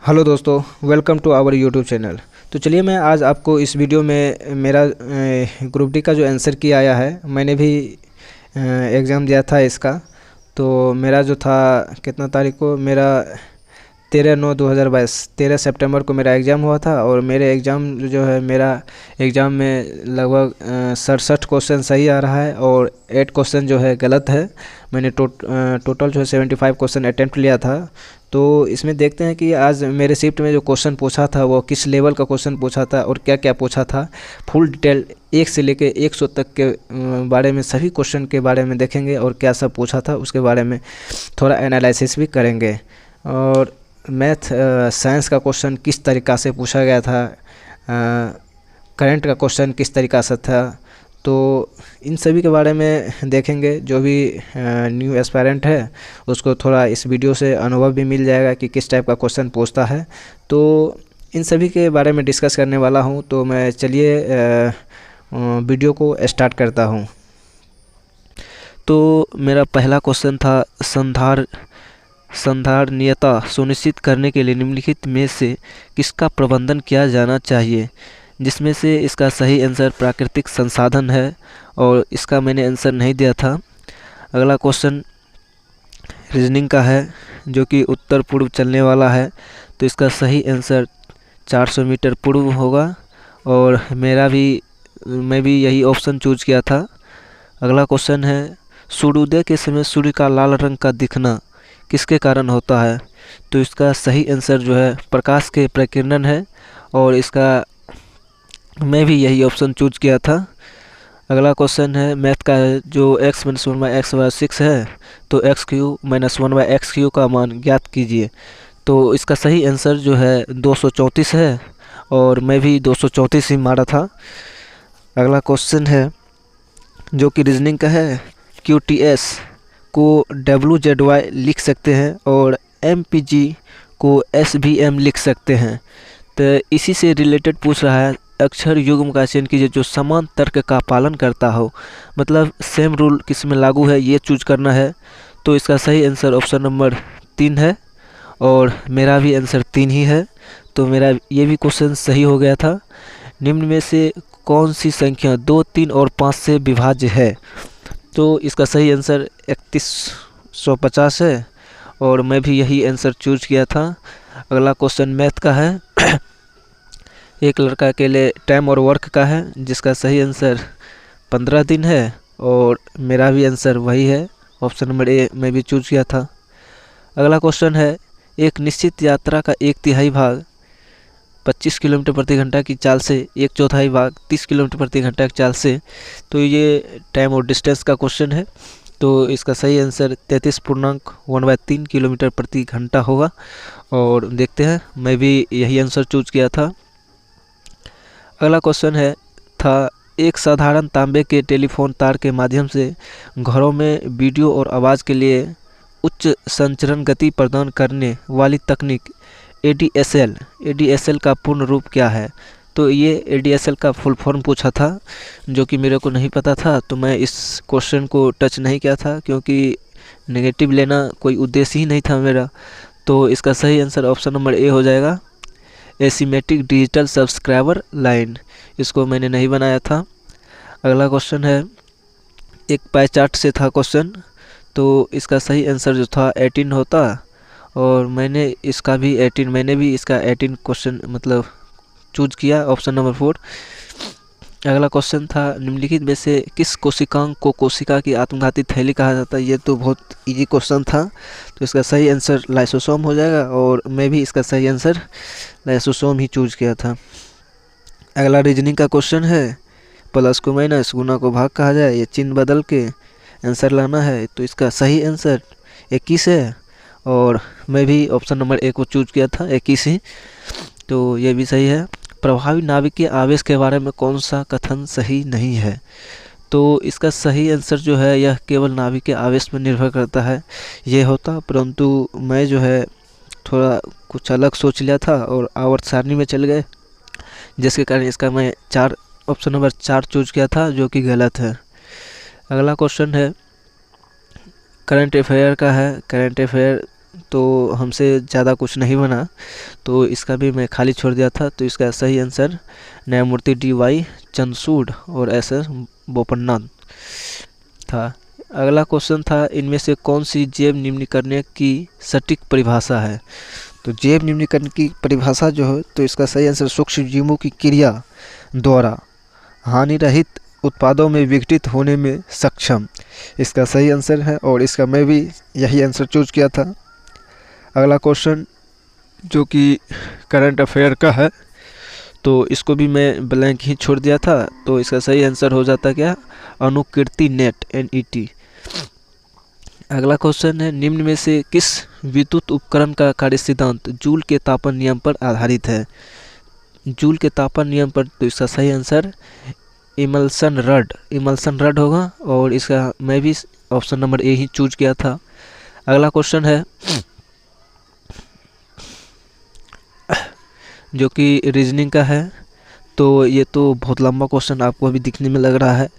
Hello दोस्तों, welcome to our YouTube channel. तो चलिए मैं आज आपको इस वीडियो में मेरा ग्रुप डी का जो आंसर की आया है, मैंने भी एग्ज़ाम दिया था इसका। तो मेरा जो था कितना तारीख को, मेरा 13/9/2022 13 सितंबर को मेरा एग्ज़ाम हुआ था। और मेरे एग्ज़ाम जो है, मेरा एग्ज़ाम में लगभग 67 क्वेश्चन सही आ रहा है और 8 क्वेश्चन जो है गलत है। मैंने टोटल जो है 75 क्वेश्चन अटैम्प्ट लिया था। तो इसमें देखते हैं कि आज मेरे शिफ्ट में जो क्वेश्चन पूछा था वो किस लेवल का क्वेश्चन पूछा था और क्या क्या पूछा था। फुल डिटेल 1 से लेकर 100 तक के बारे में, सभी क्वेश्चन के बारे में देखेंगे और क्या सब पूछा था उसके बारे में थोड़ा एनालिसिस भी करेंगे। और मैथ साइंस का क्वेश्चन किस तरीक़ा से पूछा गया था, करंट का क्वेश्चन किस तरीक़ा से था, तो इन सभी के बारे में देखेंगे। जो भी न्यू एस्पायरेंट है उसको थोड़ा इस वीडियो से अनुभव भी मिल जाएगा कि किस टाइप का क्वेश्चन पूछता है। तो इन सभी के बारे में डिस्कस करने वाला हूं। तो मैं चलिए वीडियो को स्टार्ट करता हूं। तो मेरा पहला क्वेश्चन था, संधारणीयता सुनिश्चित करने के लिए निम्नलिखित में से किसका प्रबंधन किया जाना चाहिए, जिसमें से इसका सही आंसर प्राकृतिक संसाधन है और इसका मैंने आंसर नहीं दिया था। अगला क्वेश्चन रीजनिंग का है जो कि उत्तर पूर्व चलने वाला है, तो इसका सही आंसर 400 मीटर पूर्व होगा और मैं भी यही ऑप्शन चूज किया था। अगला क्वेश्चन है सूर्योदय के समय सूर्य का लाल रंग का दिखना किसके कारण होता है, तो इसका सही आंसर जो है प्रकाश के प्रकीर्णन है और इसका मैं भी यही ऑप्शन चूज किया था। अगला क्वेश्चन है मैथ का है जो x - 1/x/6 है, तो x³ - 1/x³ का मान ज्ञात कीजिए, तो इसका सही आंसर जो है 234 है और मैं भी 234 ही मारा था। अगला क्वेश्चन है जो कि रीजनिंग का है, QTS को WZY लिख सकते हैं और MPG को SVM लिख सकते हैं। तो इसी से रिलेटेड पूछ रहा है अक्षर युग्म का चयन कीजिए जो समान तर्क का पालन करता हो, मतलब सेम रूल किस में लागू है ये चूज करना है। तो इसका सही आंसर ऑप्शन नंबर 3 है और मेरा भी आंसर 3 ही है, तो मेरा ये भी क्वेश्चन सही हो गया था। निम्न में से कौन सी संख्या 2, 3 और 5 से विभाज्य है, तो इसका सही आंसर 3150 है और मैं भी यही आंसर चूज किया था। अगला क्वेश्चन मैथ का है एक लड़का के लिए टाइम और वर्क का है, जिसका सही आंसर 15 दिन है और मेरा भी आंसर वही है, ऑप्शन नंबर ए मैं भी चूज किया था। अगला क्वेश्चन है एक निश्चित यात्रा का 1/3 भाग 25 किलोमीटर प्रति घंटा की चाल से, 1/4 भाग 30 किलोमीटर प्रति घंटा की चाल से, तो ये टाइम और डिस्टेंस का क्वेश्चन है। तो इसका सही आंसर 33.1/3 किलोमीटर प्रति घंटा होगा और देखते हैं, मैं भी यही आंसर चूज किया था। अगला क्वेश्चन था एक साधारण तांबे के टेलीफोन तार के माध्यम से घरों में वीडियो और आवाज़ के लिए उच्च संचरण गति प्रदान करने वाली तकनीक ADSL का पूर्ण रूप क्या है, तो ये ADSL का फुल फॉर्म पूछा था जो कि मेरे को नहीं पता था, तो मैं इस क्वेश्चन को टच नहीं किया था क्योंकि नेगेटिव लेना कोई उद्देश्य ही नहीं था मेरा। तो इसका सही आंसर ऑप्शन नंबर ए हो जाएगा, एसिमेट्रिक डिजिटल सब्सक्राइबर लाइन, इसको मैंने नहीं बनाया था। अगला क्वेश्चन है एक पाई चार्ट से था क्वेश्चन, तो इसका सही आंसर जो था 18 होता और मैंने भी इसका 18 क्वेश्चन मतलब चूज किया, ऑप्शन नंबर 4। अगला क्वेश्चन था निम्नलिखित में से किस कोशिकांग को कोशिका की आत्मघाती थैली कहा जाता है, ये तो बहुत इजी क्वेश्चन था, तो इसका सही आंसर लाइसोसोम हो जाएगा और मैं भी इसका सही आंसर लाइसोसोम ही चूज किया था। अगला रीजनिंग का क्वेश्चन है प्लस को माइनस, गुना को भाग कहा जाए, ये चिन्ह बदल के आंसर लाना है, तो इसका सही आंसर 21 है और मैं भी ऑप्शन नंबर ए को चूज किया था, 21 ही, तो ये भी सही है। प्रभावी नाभिकीय आवेश के बारे में कौन सा कथन सही नहीं है, तो इसका सही आंसर जो है यह केवल नाभिकीय आवेश पर निर्भर करता है ये होता, परंतु मैं जो है थोड़ा कुछ अलग सोच लिया था और आवर्त सारणी में चल गए, जिसके कारण इसका मैं ऑप्शन नंबर 4 चूज किया था जो कि गलत है। अगला क्वेश्चन है करंट अफेयर का है। करंट अफेयर तो हमसे ज़्यादा कुछ नहीं बना, तो इसका भी मैं खाली छोड़ दिया था। तो इसका सही आंसर न्यायमूर्ति DY चंद्रचूड़ और SS बोपन्ना था। अगला क्वेश्चन था, इनमें से कौन सी जैव निम्नीकरण की सटीक परिभाषा है? तो जैव निम्नीकरण की परिभाषा जो है, तो इसका सही आंसर सूक्ष्म जीवों की क्रिया द्वारा हानि रहित उत्पादों में विघटित होने में सक्षम, इसका सही आंसर है। और इसका मैं भी यही आंसर चूज किया था। अगला क्वेश्चन जो कि करंट अफेयर का है, तो इसको भी मैं ब्लैंक ही छोड़ दिया था। तो इसका सही आंसर हो जाता क्या? अनुकीर्ति नेट, NET। अगला क्वेश्चन है, निम्न में से किस विद्युत उपकरण का कार्य सिद्धांत जूल के तापन नियम पर आधारित है? जूल के तापन नियम पर। तो इसका सही आंसर इमल्सन रड होगा। और इसका मैं भी option number A he choose किया था। अगला क्वेश्चन है जो कि रीजनिंग का है। तो ये तो बहुत लंबा क्वेश्चन आपको अभी दिखने में लग रहा है।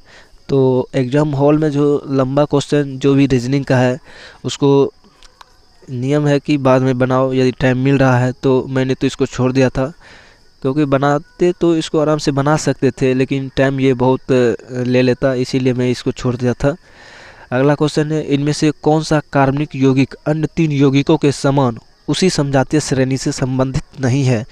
तो एग्ज़ाम हॉल में जो लंबा क्वेश्चन जो भी रीजनिंग का है, उसको नियम है कि बाद में बनाओ यदि टाइम मिल रहा है। तो मैंने तो इसको छोड़ दिया था, क्योंकि बनाते तो इसको आराम से बना सकते थे, लेकिन टाइम ये बहुत ले लेता, इसीलिए मैं इसको छोड़ दिया था। अगला क्वेश्चन है, इनमें से कौन सा कार्बनिक यौगिक अन्य 3 यौगिकों के समान उसी समजातीय श्रेणी से संबंधित नहीं है?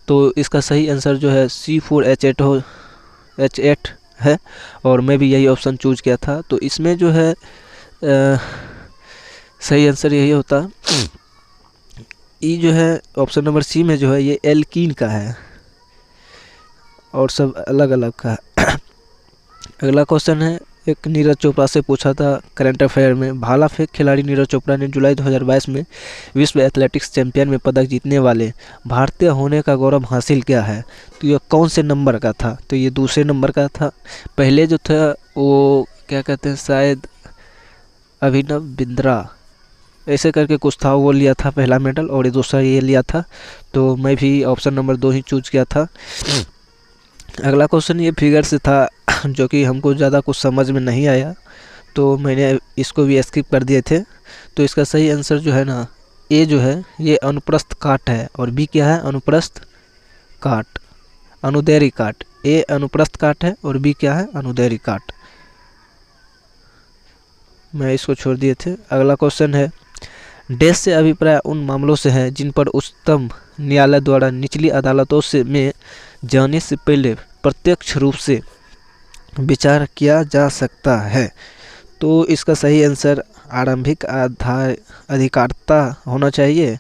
तो इसका सही आंसर जो है C4H8 है। और मैं भी यही ऑप्शन चूज किया था। तो इसमें जो है सही आंसर यही होता। ई जो है ऑप्शन नंबर C में जो है ये एल्कीन का है, और सब अलग अलग का है। अगला क्वेश्चन है, एक नीरज चोपड़ा से पूछा था करंट अफेयर में, भाला फेंक खिलाड़ी नीरज चोपड़ा ने जुलाई 2022 में विश्व एथलेटिक्स चैंपियन में पदक जीतने वाले भारतीय होने का गौरव हासिल किया है। तो यह कौन से नंबर का था? तो ये दूसरे नंबर का था। पहले जो था वो क्या कहते हैं, शायद अभिनव बिंद्रा ऐसे करके कुछ था, वो लिया था पहला मेडल, और ये दूसरा ये लिया था। तो मैं भी ऑप्शन नंबर 2 ही चूज किया था। अगला क्वेश्चन ये फिगर से था, जो कि हमको ज़्यादा कुछ समझ में नहीं आया, तो मैंने इसको भी स्किप कर दिए थे। तो इसका सही आंसर जो है ना, ए जो है ये अनुप्रस्थ काट है, और बी क्या है? अनुप्रस्थ काट, अनुदैर्घ्य काट। ए अनुप्रस्थ काट है और बी क्या है? अनुदैर्घ्य काट। मैं इसको छोड़ दिए थे। अगला क्वेश्चन है, डैश से अभिप्राय उन मामलों से है जिन पर उच्चतम न्यायालय द्वारा निचली अदालतों से में जाने से पहले प्रत्यक्ष रूप से विचार किया जा सकता है। तो इसका सही आंसर आरंभिक अधिकारता होना चाहिए।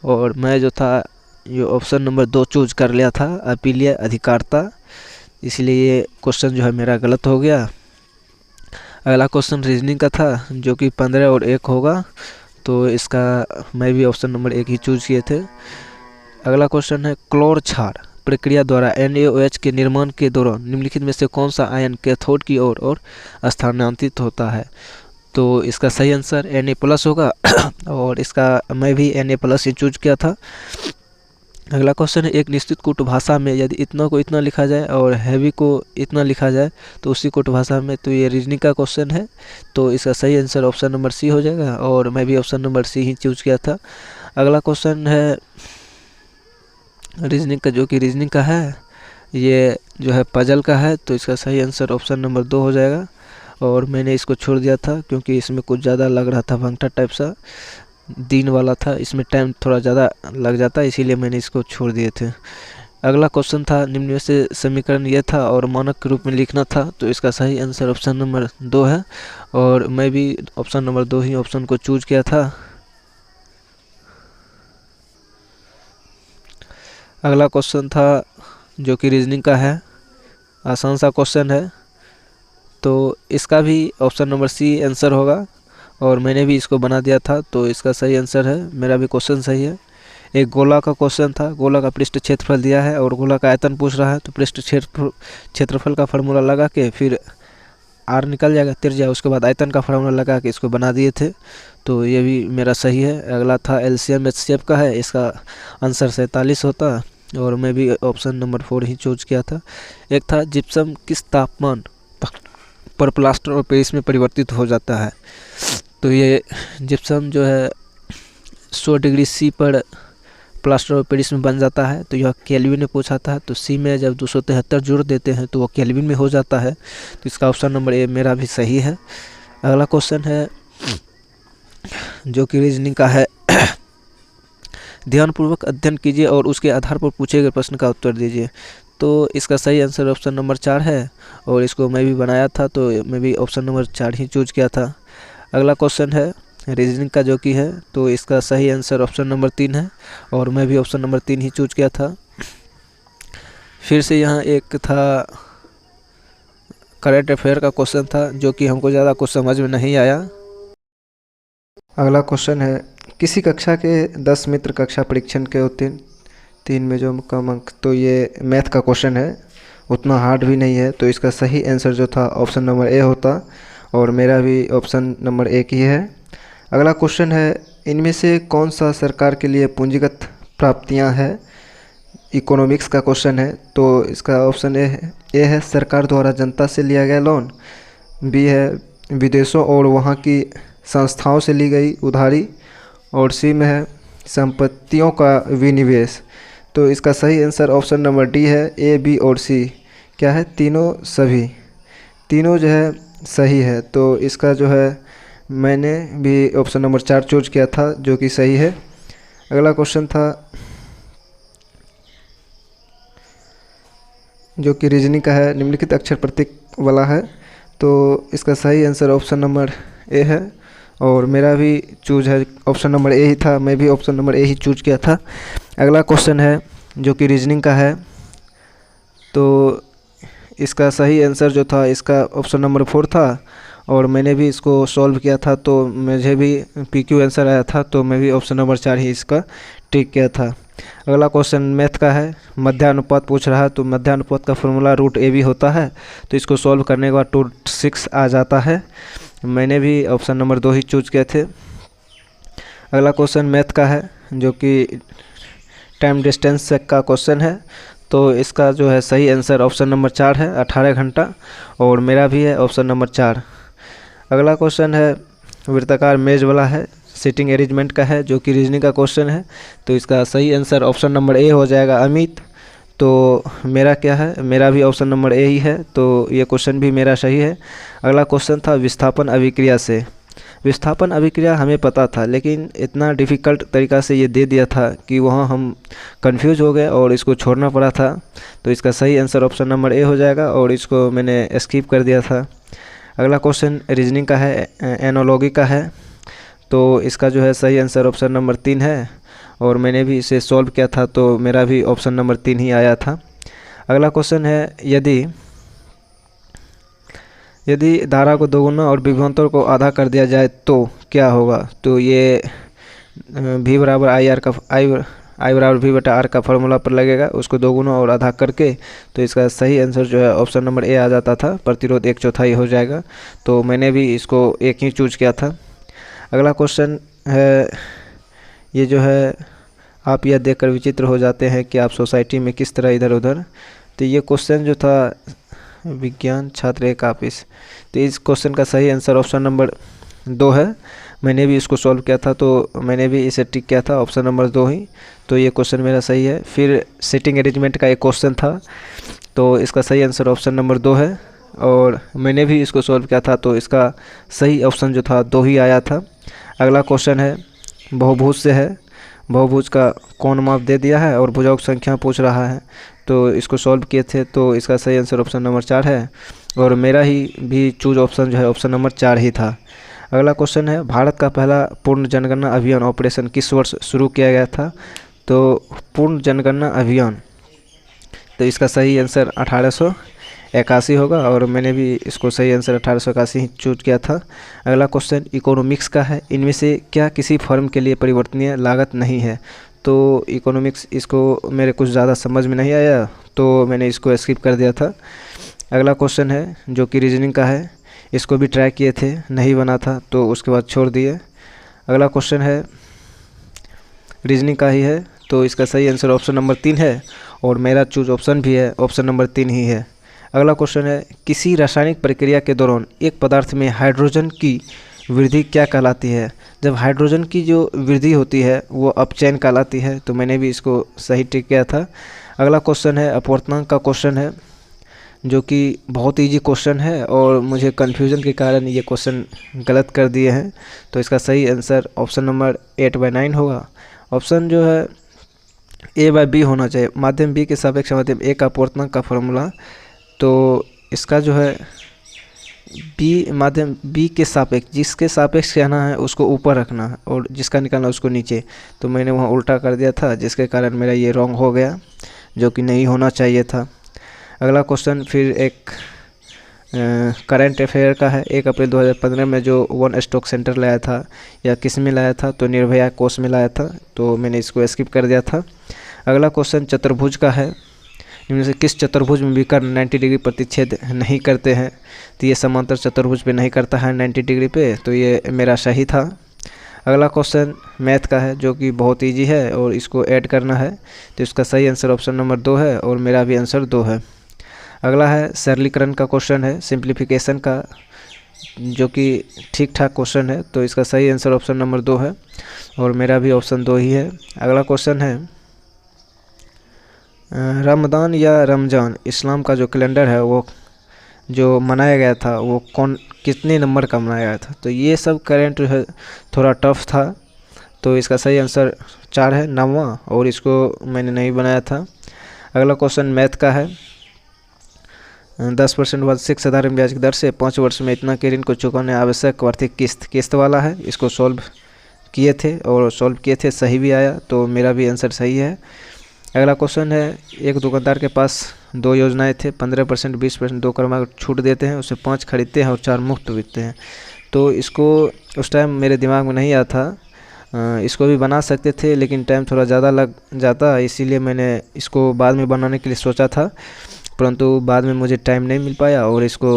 और मैं जो था ये ऑप्शन नंबर 2 चूज कर लिया था, अपीलीय अधिकारता, इसलिए ये क्वेश्चन जो है मेरा गलत हो गया। अगला क्वेश्चन रीजनिंग का था, जो कि 15 और 1 होगा। तो इसका मैं भी ऑप्शन नंबर 1 ही चूज किए थे। अगला क्वेश्चन है, क्लोर क्षार प्रक्रिया द्वारा NaOH के निर्माण के दौरान निम्नलिखित में से कौन सा आयन कैथोड की ओर और स्थानांतरित होता है? तो इसका सही आंसर Na+ होगा। और इसका मैं भी Na+ ही चूज किया था। अगला क्वेश्चन है, एक निश्चित कूट भाषा में यदि इतना को इतना लिखा जाए और हैवी को इतना लिखा जाए तो उसी कूट भाषा में। तो ये रीजनिंग का क्वेश्चन है। तो इसका सही आंसर ऑप्शन नंबर C हो जाएगा, और मैं भी ऑप्शन नंबर C ही चूज किया था। अगला क्वेश्चन है रीजनिंग का, जो कि रीजनिंग का है, ये जो है पजल का है। तो इसका सही आंसर ऑप्शन नंबर 2 हो जाएगा। और मैंने इसको छोड़ दिया था क्योंकि इसमें कुछ ज़्यादा लग रहा था, भंगटा टाइप सा दिन वाला था, इसमें टाइम थोड़ा ज़्यादा लग जाता, इसीलिए मैंने इसको छोड़ दिए थे। अगला क्वेश्चन था, निम्न में से समीकरण ये था और मानक के रूप में लिखना था। तो इसका सही आंसर ऑप्शन नंबर 2 है, और मैं भी ऑप्शन नंबर 2 ही ऑप्शन को चूज किया था। अगला क्वेश्चन था जो कि रीजनिंग का है, आसान सा क्वेश्चन है। तो इसका भी ऑप्शन नंबर C आंसर होगा, और मैंने भी इसको बना दिया था। तो इसका सही आंसर है, मेरा भी क्वेश्चन सही है। एक गोला का क्वेश्चन था, गोला का पृष्ठ क्षेत्रफल दिया है और गोला का आयतन पूछ रहा है। तो पृष्ठ क्षेत्रफल का फार्मूला लगा के फिर R निकल जाएगा त्रिज्या, उसके बाद आयतन का फार्मूला लगा के इसको बना दिए थे। तो ये भी मेरा सही है। अगला था LCM HCF का है, इसका आंसर 47 होता, और मैं भी ऑप्शन नंबर 4 ही चूज किया था। एक था जिप्सम किस तापमान पर प्लास्टर और पेरिस में परिवर्तित हो जाता है? तो ये जिप्सम जो है 100 डिग्री सी पर प्लास्टर ऑफ पेरिस में बन जाता है, तो यह केल्विन में पूछा था। तो सी में जब 273 जोड़ देते हैं तो वह केल्विन में हो जाता है। तो इसका ऑप्शन नंबर ए मेरा भी सही है। अगला क्वेश्चन है जो कि रीजनिंग का है। ध्यानपूर्वक अध्ययन कीजिए और उसके आधार पर पूछे गए प्रश्न का उत्तर दीजिए। तो इसका सही आंसर ऑप्शन नंबर 4 है, और इसको मैं भी बनाया था तो मैं भी ऑप्शन नंबर 4 ही चूज किया था। अगला क्वेश्चन है रीजनिंग का जो कि है, तो इसका सही आंसर ऑप्शन नंबर 3 है, और मैं भी ऑप्शन नंबर 3 ही चूज किया था। फिर से यहाँ एक था करंट अफेयर का क्वेश्चन था, जो कि हमको ज़्यादा कुछ समझ में नहीं आया। अगला क्वेश्चन है किसी कक्षा के 10 मित्र कक्षा परीक्षण के उत्तीर्ण 3 में जो कम अंक। तो ये मैथ का क्वेश्चन है, उतना हार्ड भी नहीं है। तो इसका सही आंसर जो था ऑप्शन नंबर ए होता, और मेरा भी ऑप्शन नंबर 1 ही है। अगला क्वेश्चन है इनमें से कौन सा सरकार के लिए पूंजीगत प्राप्तियां हैं। इकोनॉमिक्स का क्वेश्चन है, तो इसका ऑप्शन ए है सरकार द्वारा जनता से लिया गया लोन। बी है विदेशों और वहाँ की संस्थाओं से ली गई उधारी, और सी में है संपत्तियों का विनिवेश। तो इसका सही आंसर ऑप्शन नंबर डी है। ए बी और सी क्या है, तीनों सभी तीनों जो है सही है। तो इसका जो है मैंने भी ऑप्शन नंबर 4 चूज किया था, जो कि सही है। अगला क्वेश्चन था जो कि रीजनिंग का है, निम्नलिखित अक्षर प्रतीक वाला है। तो इसका सही आंसर ऑप्शन नंबर ए है, और मेरा भी चूज है ऑप्शन नंबर ए ही था, मैं भी option number A he choose किया था। अगला क्वेश्चन है जो कि रीजनिंग का है, तो इसका सही आंसर जो था इसका ऑप्शन नंबर 4 था, और मैंने भी इसको सॉल्व किया था तो मुझे भी PQ आंसर आया था, तो मैं भी ऑप्शन नंबर 4 ही इसका टिक किया था। अगला क्वेश्चन मैथ का है, मध्यानुपात पूछ रहा है। तो मध्यानुपात का फॉर्मूला √AB होता है, तो इसको सॉल्व करने के बाद 2/6 आ जाता है। मैंने भी ऑप्शन नंबर 2 ही चूज किए थे। अगला क्वेश्चन मैथ का है, जो कि टाइम डिस्टेंस का क्वेश्चन है। तो इसका जो है सही आंसर ऑप्शन नंबर 4 है, 18 घंटा, और मेरा भी है ऑप्शन नंबर 4। अगला क्वेश्चन है वृत्ताकार मेज वाला है, सीटिंग अरेंजमेंट का है, जो कि रीजनिंग का क्वेश्चन है। तो इसका सही आंसर ऑप्शन नंबर ए हो जाएगा, अमित। तो मेरा क्या है, मेरा भी ऑप्शन नंबर ए ही है, तो ये क्वेश्चन भी मेरा सही है। अगला क्वेश्चन था विस्थापन अभिक्रिया से। विस्थापन अभिक्रिया हमें पता था, लेकिन इतना डिफ़िकल्ट तरीक़ा से ये दे दिया था कि वहाँ हम कंफ्यूज हो गए और इसको छोड़ना पड़ा था। तो इसका सही आंसर ऑप्शन नंबर ए हो जाएगा, और इसको मैंने स्किप कर दिया था। अगला क्वेश्चन रीजनिंग का है, एनोलॉजी का है। तो इसका जो है सही आंसर ऑप्शन नंबर 3 है, और मैंने भी इसे सॉल्व किया था, तो मेरा भी ऑप्शन नंबर 3 ही आया था। अगला क्वेश्चन है यदि धारा को दोगुना और विभवांतर को आधा कर दिया जाए तो क्या होगा। तो ये V बराबर I बराबर V/R का फॉर्मूला पर लगेगा, उसको दोगुना और आधा करके। तो इसका सही आंसर जो है ऑप्शन नंबर ए आ जाता था, प्रतिरोध 1/4 हो जाएगा। तो मैंने भी इसको 1 ही चूज किया था। अगला क्वेश्चन है, ये जो है आप यह देखकर विचित्र हो जाते हैं कि आप सोसाइटी में किस तरह इधर उधर। तो ये क्वेश्चन जो था विज्ञान छात्र एक ऑफिस। तो इस क्वेश्चन का सही आंसर ऑप्शन नंबर 2 है। मैंने भी इसको सॉल्व किया था, तो मैंने भी इसे टिक किया था ऑप्शन नंबर 2 ही। तो ये क्वेश्चन मेरा सही है। फिर सीटिंग अरेंजमेंट का एक क्वेश्चन था, तो इसका सही आंसर ऑप्शन नंबर 2 है, और मैंने भी इसको सॉल्व किया था, तो इसका सही ऑप्शन जो था 2 ही आया था। अगला क्वेश्चन है बहुभुज से है। बहुभुज का कोण माप दे दिया है और भुजाओं की संख्या पूछ रहा है, तो इसको सॉल्व किए थे। तो इसका सही आंसर ऑप्शन नंबर 4 है, और मेरा ही भी चूज ऑप्शन जो है ऑप्शन नंबर 4 ही था। अगला क्वेश्चन है भारत का पहला पूर्ण जनगणना अभियान ऑपरेशन किस वर्ष शुरू किया गया था। तो पूर्ण जनगणना अभियान, तो इसका सही आंसर 1881 होगा, और मैंने भी इसको सही आंसर 1881 ही चूज किया था। अगला क्वेश्चन इकोनॉमिक्स का है, इनमें से क्या किसी फर्म के लिए परिवर्तनीय लागत नहीं है। तो इकोनॉमिक्स इसको मेरे कुछ ज़्यादा समझ में नहीं आया, तो मैंने इसको स्किप कर दिया था। अगला क्वेश्चन है जो कि रीजनिंग का है, इसको भी ट्राई किए थे, नहीं बना था, तो उसके बाद छोड़ दिए। अगला क्वेश्चन है रीजनिंग का ही है, तो इसका सही आंसर ऑप्शन नंबर 3 है, और मेरा चूज ऑप्शन भी है ऑप्शन नंबर 3 ही है। अगला क्वेश्चन है किसी रासायनिक प्रक्रिया के दौरान एक पदार्थ में हाइड्रोजन की वृद्धि क्या कहलाती है? जब हाइड्रोजन की जो वृद्धि होती है वो अपचयन कहलाती है। तो मैंने भी इसको सही टिक किया था। अगला क्वेश्चन है अपवर्तनांक का क्वेश्चन है, जो कि बहुत इजी क्वेश्चन है और मुझे कन्फ्यूज़न के कारण ये क्वेश्चन गलत कर दिए हैं। तो इसका सही आंसर ऑप्शन नंबर 8/9 होगा। ऑप्शन जो है A/B होना चाहिए। माध्यम B के सापेक्ष माध्यम A का अपवर्तनांक का फॉर्मूला, तो इसका जो है माध्यम B के सापेक्ष, जिसके सापेक्ष कहना है उसको ऊपर रखना है और जिसका निकालना उसको नीचे। तो मैंने वहाँ उल्टा कर दिया था, जिसके कारण मेरा ये रॉन्ग हो गया, जो कि नहीं होना चाहिए था। अगला क्वेश्चन फिर एक करंट अफेयर का है। 1 अप्रैल 2015 में जो वन स्टॉक सेंटर लाया था या किस में लाया था? तो निर्भया कोष में लाया था। तो मैंने इसको स्किप कर दिया था। अगला क्वेश्चन चतुर्भुज का है। इनमें से किस चतुर्भुज में विकर्ण 90 डिग्री प्रतिच्छेद नहीं करते हैं? तो ये समांतर चतुर्भुज पे नहीं करता है 90 डिग्री पे, तो ये मेरा सही था। अगला क्वेश्चन मैथ का है, जो कि बहुत इजी है और इसको ऐड करना है। तो इसका सही आंसर ऑप्शन नंबर 2 है और मेरा भी आंसर 2 है। अगला है सरलीकरण का क्वेश्चन है, सिंप्लीफिकेशन का, जो कि ठीक ठाक क्वेश्चन है। तो इसका सही आंसर ऑप्शन नंबर 2 है और मेरा भी ऑप्शन 2 ही है। अगला क्वेश्चन है रमज़ान या रमज़ान इस्लाम का जो कैलेंडर है वो जो मनाया गया था वो कितने नंबर का मनाया गया था? तो ये सब करंट है थोड़ा टफ था। तो इसका सही आंसर 4 है, 9वां, और इसको मैंने नहीं बनाया था। अगला क्वेश्चन मैथ का है। 10% वार्षिक साधारण ब्याज की दर से 5 वर्ष में इतना के ऋण को चुकाने आवश्यक वार्षिक किस्त वाला है। इसको सॉल्व किए थे, सही भी आया, तो मेरा भी आंसर सही है। अगला क्वेश्चन है एक दुकानदार के पास 2 योजनाएं थे, 15%, 20% 2 क्रमांक छूट देते हैं, उससे 5 खरीदते हैं और 4 मुफ्त बिकते हैं। तो इसको उस टाइम मेरे दिमाग में नहीं आया था। इसको भी बना सकते थे लेकिन टाइम थोड़ा ज़्यादा लग जाता, इसीलिए मैंने इसको बाद में बनाने के लिए सोचा था, परंतु बाद में मुझे टाइम नहीं मिल पाया और इसको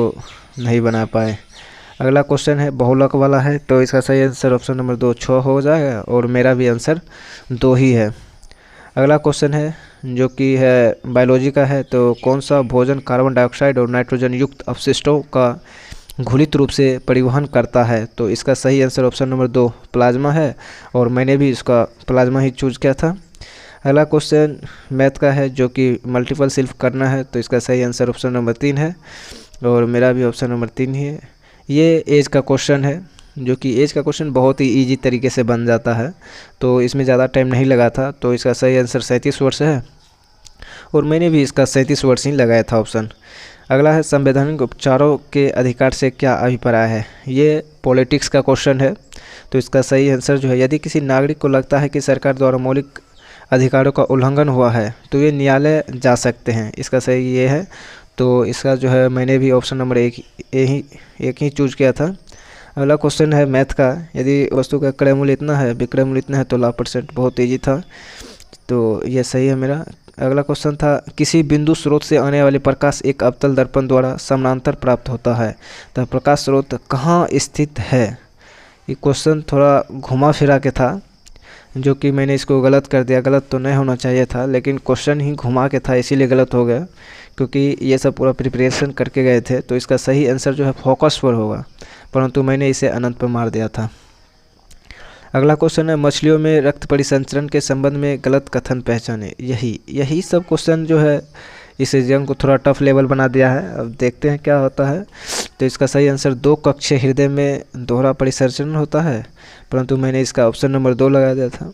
नहीं बना पाए। अगला क्वेश्चन है बहुलक वाला है। तो इसका सही आंसर ऑप्शन नंबर 2 6 हो जाएगा और मेरा भी आंसर 2 ही है। अगला क्वेश्चन है जो कि है बायोलॉजी का है। तो कौन सा भोजन कार्बन डाइऑक्साइड और नाइट्रोजन युक्त अपशिष्टों का घुलित रूप से परिवहन करता है? तो इसका सही आंसर ऑप्शन नंबर 2 प्लाज्मा है और मैंने भी इसका प्लाज्मा ही चूज किया था। अगला क्वेश्चन मैथ का है, जो कि मल्टीपल सिल्फ करना है। तो इसका सही आंसर ऑप्शन नंबर 3 है और मेरा भी ऑप्शन नंबर 3 ही है। ये एज का क्वेश्चन है, जो कि एज का क्वेश्चन बहुत ही इजी तरीके से बन जाता है, तो इसमें ज़्यादा टाइम नहीं लगा था। तो इसका सही आंसर 37 वर्ष है और मैंने भी इसका 37 वर्ष ही लगाया था ऑप्शन। अगला है संवैधानिक उपचारों के अधिकार से क्या अभिप्राय है? ये पॉलिटिक्स का क्वेश्चन है। तो इसका सही आंसर जो है, यदि किसी नागरिक को लगता है कि सरकार द्वारा मौलिक अधिकारों का उल्लंघन हुआ है तो ये न्यायालय जा सकते हैं। इसका सही ये है। तो इसका जो है मैंने भी ऑप्शन नंबर 1 ही चूज किया था। अगला क्वेश्चन है मैथ का, यदि वस्तु का क्रय मूल्य इतना है, विक्रय मूल्य इतना है तो लाभ %, बहुत ईजी था, तो ये सही है मेरा। अगला क्वेश्चन था किसी बिंदु स्रोत से आने वाले प्रकाश एक अवतल दर्पण द्वारा समानांतर प्राप्त होता है, तो प्रकाश स्रोत कहाँ स्थित है? ये क्वेश्चन थोड़ा घुमा फिरा के था, जो कि मैंने इसको गलत कर दिया। गलत तो नहीं होना चाहिए था, लेकिन क्वेश्चन ही घुमा के था इसीलिए गलत हो गया, क्योंकि ये सब पूरा प्रिपरेशन करके गए थे। तो इसका सही आंसर जो है फोकस पर होगा, परंतु मैंने इसे अनंत पर मार दिया था। अगला क्वेश्चन है मछलियों में रक्त परिसंचरण के संबंध में गलत कथन पहचाने। यही सब क्वेश्चन जो है इस एग्जाम को थोड़ा टफ लेवल बना दिया है। अब देखते हैं क्या होता है। तो इसका सही आंसर 2 कक्षीय हृदय में दोहरा परिसंचरण होता है, परंतु मैंने इसका ऑप्शन नंबर 2 लगा दिया था।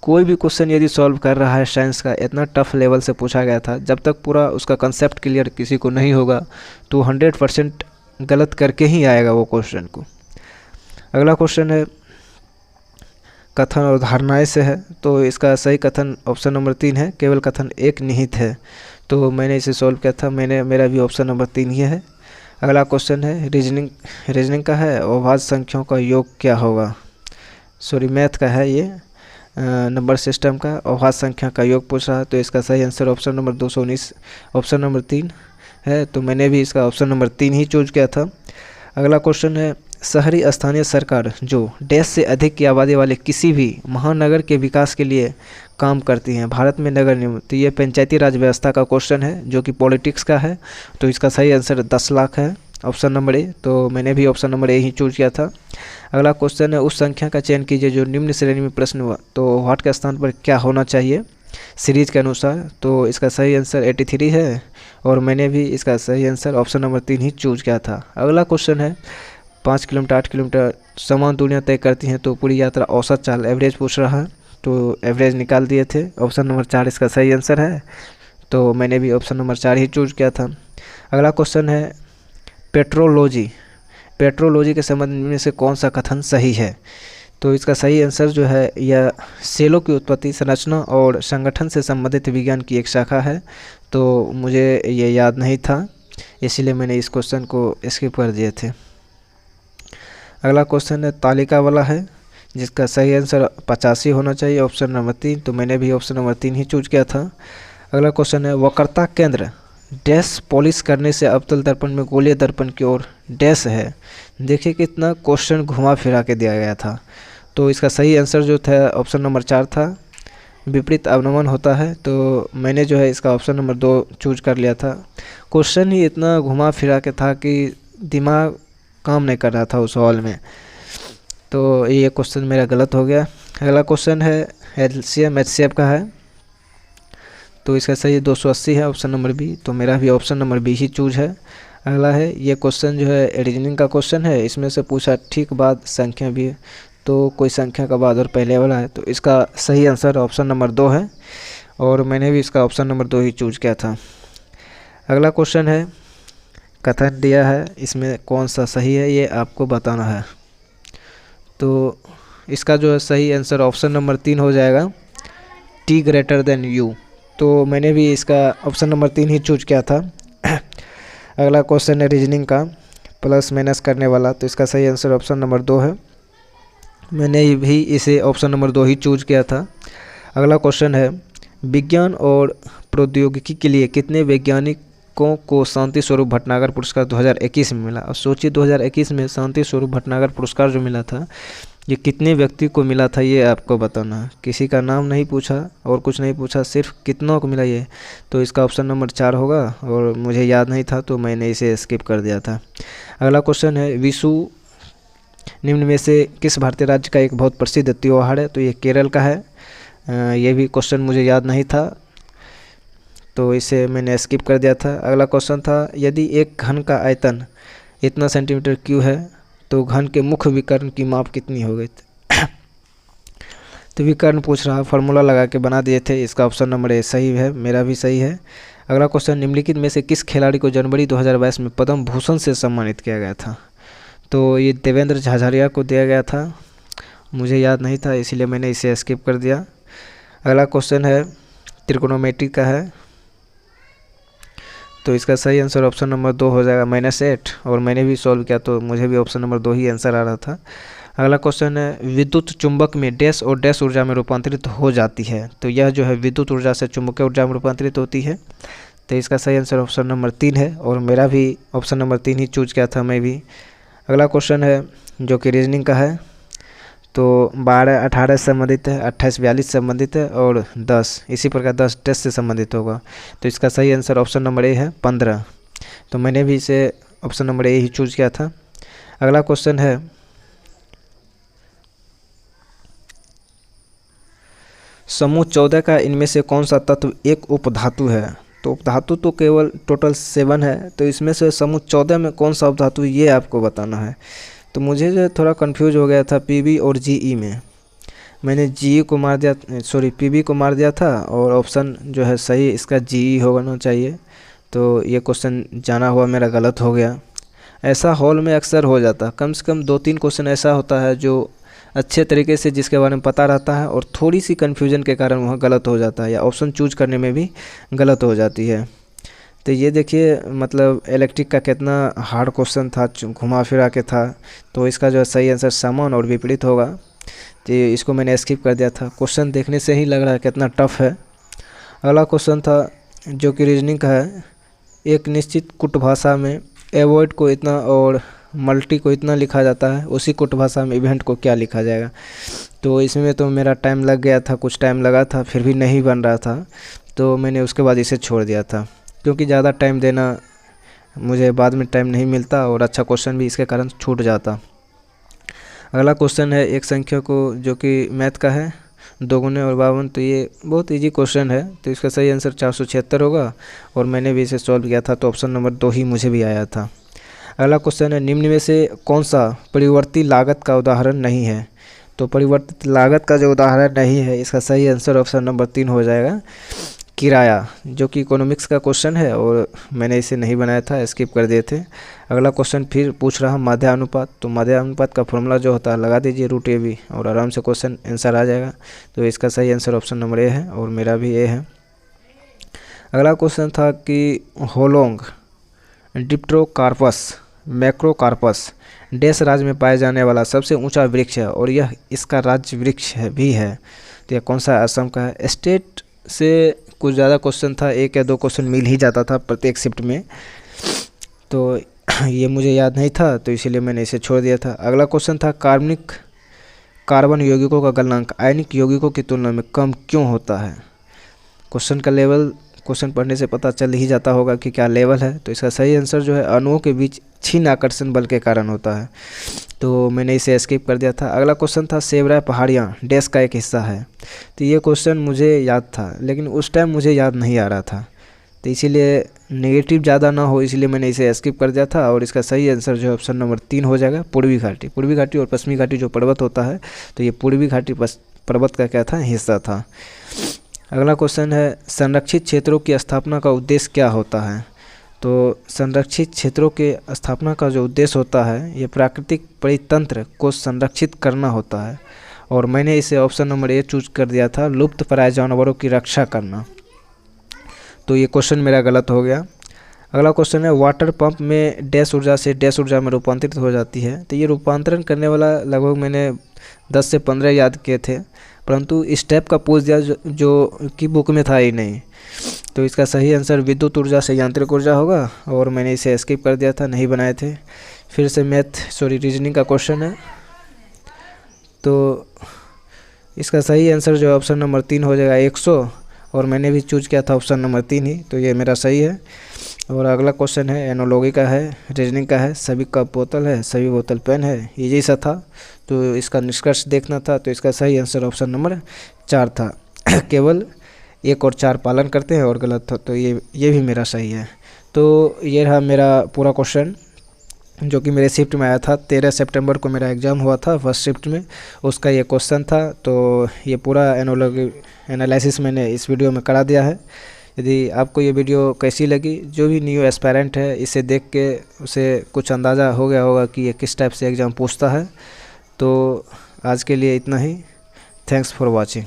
कोई भी क्वेश्चन यदि सॉल्व कर रहा है साइंस का, इतना टफ लेवल से पूछा गया था, जब तक पूरा उसका कंसेप्ट क्लियर किसी को नहीं होगा तो 100% गलत करके ही आएगा वो क्वेश्चन को। अगला क्वेश्चन है कथन और धारणाएं से है। तो इसका सही कथन ऑप्शन नंबर 3 है, केवल कथन एक निहित है। तो मैंने इसे सॉल्व किया था, मेरा भी ऑप्शन नंबर 3 ही है। अगला क्वेश्चन है रीजनिंग का है, अभाज्य संख्याओं का योग क्या होगा? मैथ का है ये, नंबर सिस्टम का अभाज्य संख्या का योग पूछ रहा है। तो इसका सही answer option number 219 option number 3 है। तो मैंने भी इसका ऑप्शन नंबर 3 ही चूज किया था। अगला क्वेश्चन है शहरी स्थानीय सरकार जो डैश से अधिक की आबादी वाले किसी भी महानगर के विकास के लिए काम करती हैं, भारत में नगर निगम। तो ये पंचायती राज व्यवस्था का क्वेश्चन है, जो कि पॉलिटिक्स का है। तो इसका सही आंसर 10 लाख है ऑप्शन नंबर ए, तो मैंने भी option number A he choose किया था। अगला क्वेश्चन है, उस संख्या का चयन कीजिए जो निम्न श्रेणी में प्रश्न हुआ, तो व्हाट के स्थान पर क्या होना चाहिए सीरीज के अनुसार। तो इसका सही आंसर 83 है और मैंने भी इसका सही आंसर ऑप्शन नंबर 3 ही चूज किया था। अगला क्वेश्चन है, 5 किलोमीटर 8 किलोमीटर समान दूरियां तय करती हैं तो पूरी यात्रा औसत चाल एवरेज पूछ रहा है, तो एवरेज निकाल दिए थे। ऑप्शन नंबर 4 इसका सही आंसर है, तो मैंने भी ऑप्शन नंबर 4 ही चूज किया था। अगला क्वेश्चन है, पेट्रोलॉजी के संबंध में से कौन सा कथन सही है। तो इसका सही आंसर जो है, यह सेलों की उत्पत्ति, संरचना और संगठन से संबंधित विज्ञान की एक शाखा है। तो मुझे ये याद नहीं था, इसीलिए मैंने इस क्वेश्चन को स्किप कर दिए थे। अगला क्वेश्चन है, तालिका वाला है, जिसका सही आंसर 85 होना चाहिए, ऑप्शन नंबर 3, तो मैंने भी ऑप्शन नंबर 3 ही चूज किया था। अगला क्वेश्चन है, वक्रता केंद्र डैश पॉलिश करने से अवतल दर्पण में गोलीय दर्पण की ओर डैश है। देखिए कितना क्वेश्चन घुमा फिरा के दिया गया था। तो इसका सही आंसर जो था ऑप्शन नंबर 4 था, विपरीत अवनमन होता है। तो मैंने जो है इसका ऑप्शन नंबर 2 चूज कर लिया था। क्वेश्चन ही इतना घुमा फिरा के था कि दिमाग काम नहीं कर रहा था उस हॉल में, तो ये क्वेश्चन मेरा गलत हो गया। अगला क्वेश्चन है, एलसीएम एचसीएफ का है, तो इसका सही 280 है, ऑप्शन नंबर बी, तो मेरा भी ऑप्शन नंबर बी ही चूज है। अगला है, ये क्वेश्चन जो है रीजनिंग का क्वेश्चन है, इसमें से पूछा ठीक बाद संख्या भी है, तो कोई संख्या का बाद और पहले वाला है, तो इसका सही आंसर ऑप्शन नंबर 2 है और मैंने भी इसका ऑप्शन नंबर 2 ही चूज किया था। अगला क्वेश्चन है, कथन दिया है, इसमें कौन सा सही है ये आपको बताना है। तो इसका जो है सही आंसर ऑप्शन नंबर 3 हो जाएगा, टी ग्रेटर देन यू, तो मैंने भी इसका ऑप्शन नंबर 3 ही चूज किया था। अगला क्वेश्चन है रीजनिंग का, प्लस माइनस करने वाला, तो इसका सही आंसर ऑप्शन नंबर 2 है, मैंने भी इसे ऑप्शन नंबर 2 ही चूज किया था। अगला क्वेश्चन है, विज्ञान और प्रौद्योगिकी के लिए कितने वैज्ञानिकों को शांति स्वरूप भटनागर पुरस्कार 2021 में मिला। और सोचिए 2021 में शांति स्वरूप भटनागर पुरस्कार जो मिला था, ये कितने व्यक्ति को मिला था ये आपको बताना है। किसी का नाम नहीं पूछा और कुछ नहीं पूछा, सिर्फ कितनों को मिला ये, तो इसका ऑप्शन नंबर 4 होगा और मुझे याद नहीं था तो मैंने इसे स्किप कर दिया था। अगला क्वेश्चन है, विशु निम्न में से किस भारतीय राज्य का एक बहुत प्रसिद्ध त्यौहार है। तो ये केरल का है, ये भी क्वेश्चन मुझे याद नहीं था तो इसे मैंने स्किप कर दिया था। अगला क्वेश्चन था, यदि एक घन का आयतन इतना सेंटीमीटर क्यूब है तो घन के मुख्य विकर्ण की माप कितनी हो गई। तो विकर्ण पूछ रहा, फार्मूला लगा के बना दिए थे, इसका ऑप्शन नंबर ए सही है, मेरा भी सही है। अगला क्वेश्चन, निम्नलिखित में से किस खिलाड़ी को जनवरी 2022 में पद्म भूषण से सम्मानित किया गया था। तो ये देवेंद्र झाझड़िया को दिया गया था, मुझे याद नहीं था इसीलिए मैंने इसे स्किप कर दिया। अगला क्वेश्चन है त्रिकोणोमेट्री का है, तो इसका सही आंसर ऑप्शन नंबर 2 हो जाएगा -8, और मैंने भी सॉल्व किया तो मुझे भी ऑप्शन नंबर 2 ही आंसर आ रहा था। अगला क्वेश्चन है, विद्युत चुंबक में डैश और डैश ऊर्जा में रूपांतरित हो जाती है। तो यह जो है विद्युत ऊर्जा से चुंबकीय ऊर्जा में रूपांतरित होती है, तो इसका सही आंसर ऑप्शन नंबर 3 है और मेरा भी ऑप्शन नंबर 3 ही चूज किया था मैं भी। अगला क्वेश्चन है जो कि रीजनिंग का है, तो 12 18 से संबंधित है, 28 42 से संबंधित है और 10 इसी प्रकार 10 टेस्ट से संबंधित होगा। तो इसका सही आंसर ऑप्शन नंबर ए है 15, तो मैंने भी इसे option number A he choose किया था। अगला क्वेश्चन है, समूह 14 का इनमें से कौन सा तत्व एक उपधातु है। तो उपधातु तो केवल टोटल 7 है, तो इसमें से समूह 14 में कौन सा उपधातु ये आपको बताना है। तो मुझे जो थोड़ा कंफ्यूज हो गया था पीबी और जीई में, मैंने जीई को मार दिया, सॉरी पीबी को मार दिया था और ऑप्शन जो है सही इसका जीई होना चाहिए, तो ये क्वेश्चन जाना हुआ मेरा गलत हो गया। ऐसा हॉल में अक्सर हो जाता, कम से कम 2-3 क्वेश्चन ऐसा होता है जो अच्छे तरीके से जिसके बारे में पता रहता है और थोड़ी सी कन्फ्यूजन के कारण वह गलत हो जाता है या ऑप्शन चूज करने में भी गलत हो जाती है। तो ये देखिए मतलब इलेक्ट्रिक का कितना हार्ड क्वेश्चन था, घुमा फिरा के था, तो इसका जो सही आंसर समान और विपरीत होगा, तो इसको मैंने स्किप कर दिया था। क्वेश्चन देखने से ही लग रहा है कितना टफ है। अगला क्वेश्चन था जो कि रीजनिंग का है, एक निश्चित कुट भाषा में एवॉइड को इतना और मल्टी को इतना लिखा जाता है, उसी कुट भाषा में इवेंट को क्या लिखा जाएगा। तो इसमें तो मेरा टाइम लग गया था, कुछ टाइम लगा था, फिर भी नहीं बन रहा था, तो मैंने उसके बाद इसे छोड़ दिया था क्योंकि ज़्यादा टाइम देना मुझे बाद में टाइम नहीं मिलता और अच्छा क्वेश्चन भी इसके कारण छूट जाता। अगला क्वेश्चन है एक संख्या को जो कि मैथ का है, 2 गुने और 52। तो ये बहुत इजी क्वेश्चन है, तो इसका सही आंसर 476 होगा और मैंने भी इसे सॉल्व किया था, तो ऑप्शन नंबर 2 ही मुझे भी आया था। अगला क्वेश्चन है निम्न में से कौन सा परिवर्ती लागत का उदाहरण नहीं है। तो परिवर्तित लागत का जो उदाहरण नहीं है, इसका सही आंसर ऑप्शन नंबर 3 हो जाएगा, किराया, जो कि इकोनॉमिक्स का क्वेश्चन है और मैंने इसे नहीं बनाया था, स्किप कर दिए थे। अगला क्वेश्चन फिर पूछ रहा माध्यानुपात। तो माध्यानुपात का फॉर्मूला जो होता है लगा दीजिए √AB और आराम से क्वेश्चन आंसर आ जाएगा। तो इसका सही आंसर ऑप्शन नंबर ए है और मेरा भी ए है। अगला क्वेश्चन था कि होलोंग डिप्टेरोकार्पस मैक्रोकार्पस डैश राज्य में पाए जाने वाला सबसे ऊंचा वृक्ष है और यह इसका राज्य वृक्ष भी है। तो यह कौन सा असम का है। स्टेट से कुछ ज़्यादा क्वेश्चन था, 1 या 2 क्वेश्चन मिल ही जाता था प्रत्येक शिफ्ट में, तो ये मुझे याद नहीं था, तो इसीलिए मैंने इसे छोड़ दिया था। अगला क्वेश्चन था कार्बन यौगिकों का गलनांक आयनिक यौगिकों की तुलना में कम क्यों होता है। क्वेश्चन का लेवल क्वेश्चन पढ़ने से पता चल ही जाता होगा कि क्या लेवल है। तो इसका सही आंसर जो है अणुओं के बीच क्षीण आकर्षण बल के कारण होता है, तो मैंने इसे स्किप कर दिया था। अगला क्वेश्चन था सेवराय पहाड़ियाँ डैश का एक हिस्सा है। तो ये क्वेश्चन मुझे याद था, लेकिन उस टाइम मुझे याद नहीं आ रहा था, तो इसीलिए नेगेटिव ज़्यादा ना हो इसलिए मैंने इसे स्किप कर दिया था। और इसका सही आंसर जो है ऑप्शन नंबर 3 हो जाएगा, पूर्वी घाटी। पूर्वी घाटी और पश्चिमी घाटी जो पर्वत होता है, तो ये पूर्वी घाटी पर्वत का क्या था, हिस्सा था। अगला क्वेश्चन है संरक्षित क्षेत्रों की स्थापना का उद्देश्य क्या होता है। तो संरक्षित क्षेत्रों के स्थापना का जो उद्देश्य होता है, ये प्राकृतिक परितंत्र को संरक्षित करना होता है और मैंने इसे ऑप्शन नंबर ए चूज कर दिया था, लुप्तप्राय जानवरों की रक्षा करना। तो ये क्वेश्चन मेरा गलत हो गया। अगला क्वेश्चन है वाटर पंप में डैश ऊर्जा से डैश ऊर्जा में रूपांतरित हो जाती है। तो ये रूपांतरण करने वाला लगभग मैंने 10 से 15 याद किए थे, परंतु इस टाइप का पूछ दिया जो कि बुक में था ही नहीं। तो इसका सही आंसर विद्युत ऊर्जा से यांत्रिक ऊर्जा होगा और मैंने इसे स्किप कर दिया था, नहीं बनाए थे। फिर से रीजनिंग का क्वेश्चन है। तो इसका सही आंसर जो ऑप्शन नंबर 3 हो जाएगा 100 और मैंने भी चूज किया था ऑप्शन नंबर 3 ही, तो ये मेरा सही है। और अगला क्वेश्चन है एनोलॉजी का है, रीजनिंग का है, सभी कप बोतल है, सभी बोतल पेन है, इजी सा था, तो इसका निष्कर्ष देखना था। तो इसका सही आंसर ऑप्शन नंबर 4 था। केवल 1 और 4 पालन करते हैं और गलत था, तो ये भी मेरा सही है। तो ये रहा मेरा पूरा क्वेश्चन जो कि मेरे शिफ्ट में आया था। 13 सितंबर को मेरा एग्ज़ाम हुआ था फर्स्ट शिफ्ट में, उसका ये क्वेश्चन था। तो ये पूरा एनालिसिस मैंने इस वीडियो में करा दिया है। यदि आपको ये वीडियो कैसी लगी, जो भी न्यू एस्पायरेंट है इसे देख के उसे कुछ अंदाज़ा हो गया होगा कि ये किस टाइप से एग्ज़ाम पूछता है। तो आज के लिए इतना ही। Thanks for watching.